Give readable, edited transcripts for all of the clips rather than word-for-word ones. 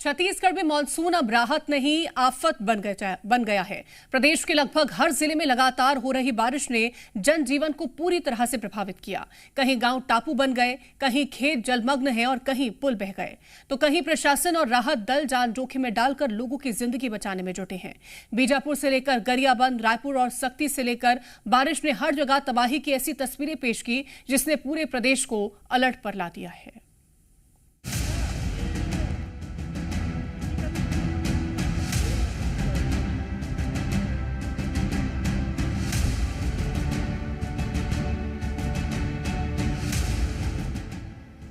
छत्तीसगढ़ में मानसून अब राहत नहीं आफत बन गया है। प्रदेश के लगभग हर जिले में लगातार हो रही बारिश ने जनजीवन को पूरी तरह से प्रभावित किया। कहीं गांव टापू बन गए, कहीं खेत जलमग्न हैं और कहीं पुल बह गए, तो कहीं प्रशासन और राहत दल जान जोखिम में डालकर लोगों की जिंदगी बचाने में जुटे हैं। बीजापुर से लेकर गरियाबंद, रायपुर और सक्ती से लेकर बारिश ने हर जगह तबाही की ऐसी तस्वीरें पेश की जिसने पूरे प्रदेश को अलर्ट पर ला दिया है।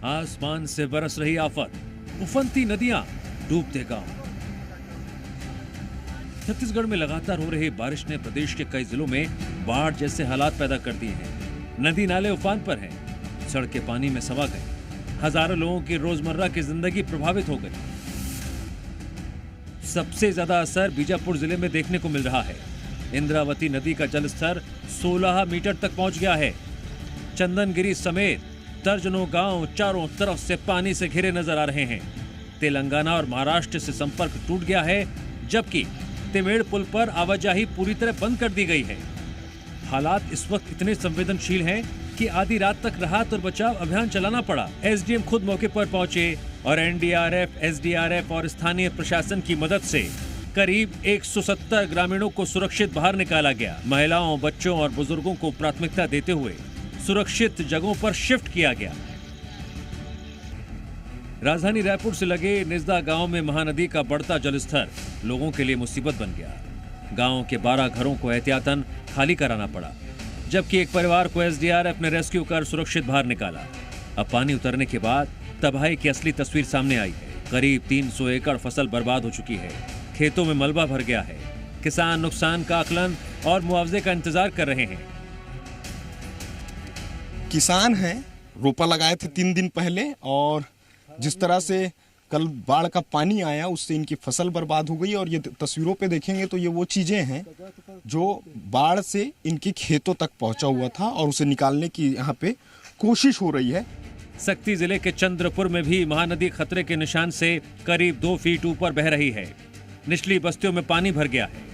आसमान से बरस रही आफत, उफनती नदियां, डूबते गांव। छत्तीसगढ़ में लगातार हो रही बारिश ने प्रदेश के कई जिलों में बाढ़ जैसे हालात पैदा कर दिए हैं। नदी नाले उफान पर हैं, सड़कें पानी में समा गई, हजारों लोगों की रोजमर्रा की जिंदगी प्रभावित हो गई। सबसे ज्यादा असर बीजापुर जिले में देखने को मिल रहा है। इंद्रावती नदी का जलस्तर 16 मीटर तक पहुंच गया है। चंदनगिरी समेत दर्जनों गांव चारों तरफ से पानी से घिरे नजर आ रहे हैं। तेलंगाना और महाराष्ट्र से संपर्क टूट गया है, जबकि तिमेड़ पुल पर आवाजाही पूरी तरह बंद कर दी गई है। हालात इस वक्त इतने संवेदनशील हैं कि आधी रात तक राहत और बचाव अभियान चलाना पड़ा। एसडीएम खुद मौके पर पहुंचे और एनडीआरएफ, एसडीआरएफ और स्थानीय प्रशासन की मदद से करीब 170 ग्रामीणों को सुरक्षित बाहर निकाला गया। महिलाओं, बच्चों और बुजुर्गों को प्राथमिकता देते हुए सुरक्षित जगहों पर शिफ्ट किया गया। राजधानी रायपुर से लगे निजदा गांव में महानदी का बढ़ता जलस्तर लोगों के लिए मुसीबत बन गया। गांव के 12 घरों को एहतियातन खाली कराना पड़ा, जबकि एक परिवार को एसडीआरएफ ने रेस्क्यू कर सुरक्षित बाहर निकाला। अब पानी उतरने के बाद तबाही की असली तस्वीर सामने आई है। करीब 300 एकड़ फसल बर्बाद हो चुकी है, खेतों में मलबा भर गया है। किसान नुकसान का आकलन और मुआवजे का इंतजार कर रहे हैं। किसान हैं, रोपा लगाए थे 3 दिन पहले, और जिस तरह से कल बाढ़ का पानी आया उससे इनकी फसल बर्बाद हो गई। और ये तस्वीरों पे देखेंगे तो ये वो चीजें हैं जो बाढ़ से इनके खेतों तक पहुंचा हुआ था और उसे निकालने की यहाँ पे कोशिश हो रही है। सक्ती जिले के चंद्रपुर में भी महानदी खतरे के निशान से करीब 2 फीट ऊपर बह रही है। निचली बस्तियों में पानी भर गया है,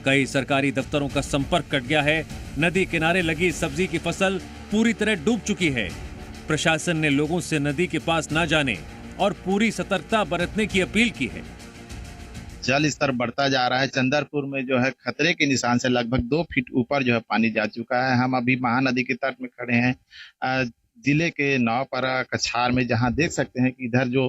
कई सरकारी दफ्तरों का संपर्क कट गया है। नदी किनारे लगी सब्जी की फसल पूरी तरह डूब चुकी है। प्रशासन ने लोगों से नदी के पास ना जाने और पूरी सतर्कता बरतने की अपील की है। जल स्तर बढ़ता जा रहा है। चंद्रपुर में जो है खतरे के निशान से लगभग 2 फीट ऊपर जो है पानी जा चुका है। हम अभी महानदी के तट में खड़े हैं, जिले के नौपारा कछार में, जहां देख सकते हैं कि इधर जो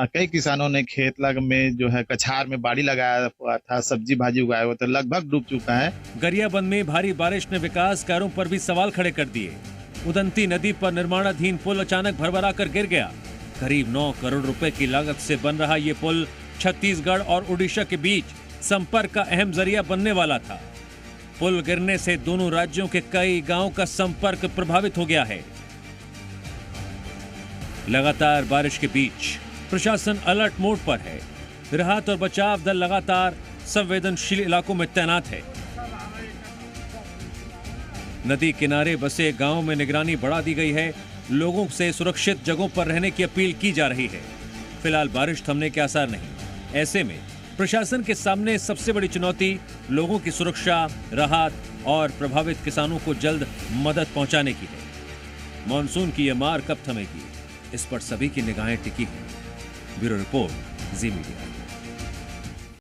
कई किसानों ने खेत लग में जो है कछार में बाड़ी लगाया हुआ था, सब्जी भाजी उगाया हुआ था, लगभग डूब चुका है। गरियाबंद में भारी बारिश ने विकास कार्यों पर भी सवाल खड़े कर दिए। उदंती नदी पर निर्माणाधीन पुल अचानक भरभरा कर गिर गया। करीब 9 करोड़ रुपए की लागत से बन रहा ये पुल छत्तीसगढ़ और उड़ीसा के बीच संपर्क का अहम जरिया बनने वाला था। पुल गिरने से दोनों राज्यों के कई गांवों का संपर्क प्रभावित हो गया है। लगातार बारिश के बीच प्रशासन अलर्ट मोड पर है। राहत और बचाव दल लगातार संवेदनशील इलाकों में तैनात है। नदी किनारे बसे गांवों में निगरानी बढ़ा दी गई है। लोगों से सुरक्षित जगहों पर रहने की अपील की जा रही है। फिलहाल बारिश थमने के आसार नहीं। ऐसे में प्रशासन के सामने सबसे बड़ी चुनौती लोगों की सुरक्षा, राहत और प्रभावित किसानों को जल्द मदद पहुंचाने की है। मॉनसून की यह मार कब थमेगी, इस पर सभी की निगाहें टिकी हैं। ब्यूरो रिपोर्ट, जी मीडिया।